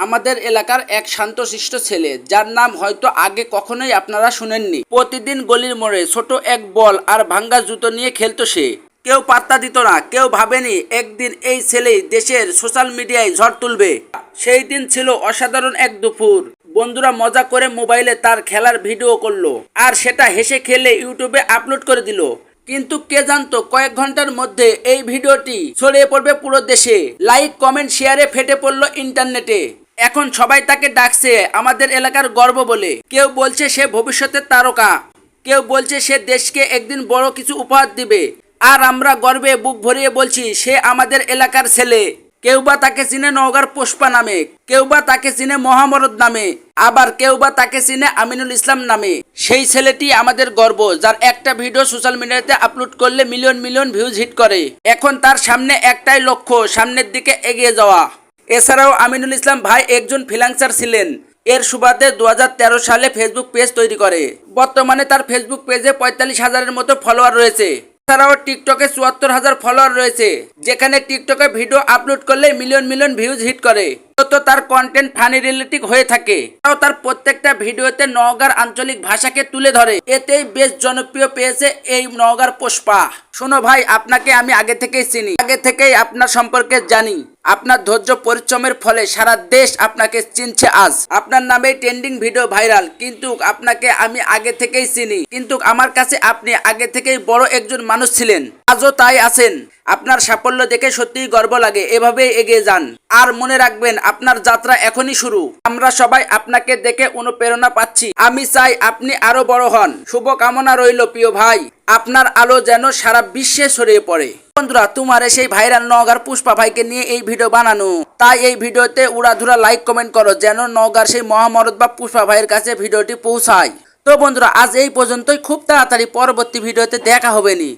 আমাদের এলাকার এক শান্তশিষ্ট ছেলে, যার নাম হয়তো আগে কখনোই আপনারা শুনেননি। প্রতিদিন গলির মোড়ে ছোট এক বল আর ভাঙ্গা জুতো নিয়ে খেলতো সে। কেউ পাত্তা দিত না, কেউ ভাবেনি একদিন এই ছেলেই দেশের সোশ্যাল মিডিয়ায় ঝড় তুলবে। সেই দিন ছিল অসাধারণ এক দুপুর। বন্ধুরা মজা করে মোবাইলে তার খেলার ভিডিও করলো, আর সেটা হেসে খেলে ইউটিউবে আপলোড করে দিল। কিন্তু কে জানতো কয়েক ঘন্টার মধ্যে এই ভিডিওটি ছড়িয়ে পড়বে পুরো দেশে। লাইক, কমেন্ট, শেয়ারে ফেটে পড়লো ইন্টারনেটে। এখন সবাই তাকে ডাকছে আমাদের এলাকার গর্ব বলে। কেউ বলছে সে ভবিষ্যতের তারকা, কেউ বলছে সে দেশকে একদিন বড় কিছু উপহার দিবে। আর আমরা গর্বে বুক ভরিয়ে বলছি সে আমাদের এলাকার ছেলে। কেউ বা তাকে চিনে নওগাঁর পুষ্পা নামে, কেউ বা তাকে চিনে মহামরদ নামে, আবার কেউ বা তাকে চিনে আমিনুল ইসলাম নামে। সেই ছেলেটি আমাদের গর্ব, যার একটা ভিডিও সোশ্যাল মিডিয়াতে আপলোড করলে মিলিয়ন মিলিয়ন ভিউজ হিট করে। এখন তার সামনে একটাই লক্ষ্য, সামনের দিকে এগিয়ে যাওয়া। এছাড়াও আমিনুল ইসলাম ভাই একজন ফ্রিল্যান্সার ছিলেন। এর সুবাদে 2013 সালে ফেসবুক পেজ তৈরি করে। বর্তমানে তার ফেসবুক পেজে 45,000-এর মতো ফলোয়ার রয়েছে। এছাড়াও টিকটকে 74,000 ফলোয়ার রয়েছে, যেখানে টিকটকে ভিডিও আপলোড করলে মিলিয়ন মিলিয়ন ভিউজ হিট করে। তো তার কন্টেন্ট ফানি রিলেটেড হয়ে থাকে। তার প্রত্যেকটা ভিডিওতে নওগাঁর আঞ্চলিক ভাষাকে তুলে ধরে। এতেই বেশ জনপ্রিয় পেয়েছে এই নওগাঁর পুষ্পা। শোনো ভাই, আপনাকে আমি আগে থেকেই চিনি, আগে থেকেই আপনার সম্পর্কে জানি। আপনার ধৈর্য পরিশ্রমের ফলে সারা দেশ আপনাকে চিনছে। আজ আপনার নামে ট্রেন্ডিং ভিডিও ভাইরাল, কিন্তু আপনাকে আমি আগে থেকেই চিনি। কিন্তু আমার কাছে আপনি আগে থেকেই বড় একজন মানুষ ছিলেন, আজও তাই আছেন। আপনার সাফল্য দেখে সত্যিই গর্ব লাগে। এভাবেই এগিয়ে যান, আর মনে রাখবেন আপনার যাত্রা এখনই শুরু। আমরা সবাই আপনাকে দেখে অনুপ্রেরণা পাচ্ছি। আমি চাই আপনি আরো বড় হন। শুভকামনা রইল প্রিয় ভাই, আপনার আলো যেন সারা বিশ্বে ছড়িয়ে পড়ে। বন্ধুরা, তোমার সেই ভাইরাল নওগাঁর পুষ্পা ভাইকে নিয়ে এই ভিডিও বানানো, তাই এই ভিডিওতে উড়াধুরা লাইক কমেন্ট করো, যেন নওগাঁর সেই মহামরদ বা পুষ্পা ভাইয়ের কাছে ভিডিওটি পৌঁছায়। তো বন্ধুরা, আজ এই পর্যন্তই। খুব তাড়াতাড়ি পরবর্তী ভিডিওতে দেখা হবে নি।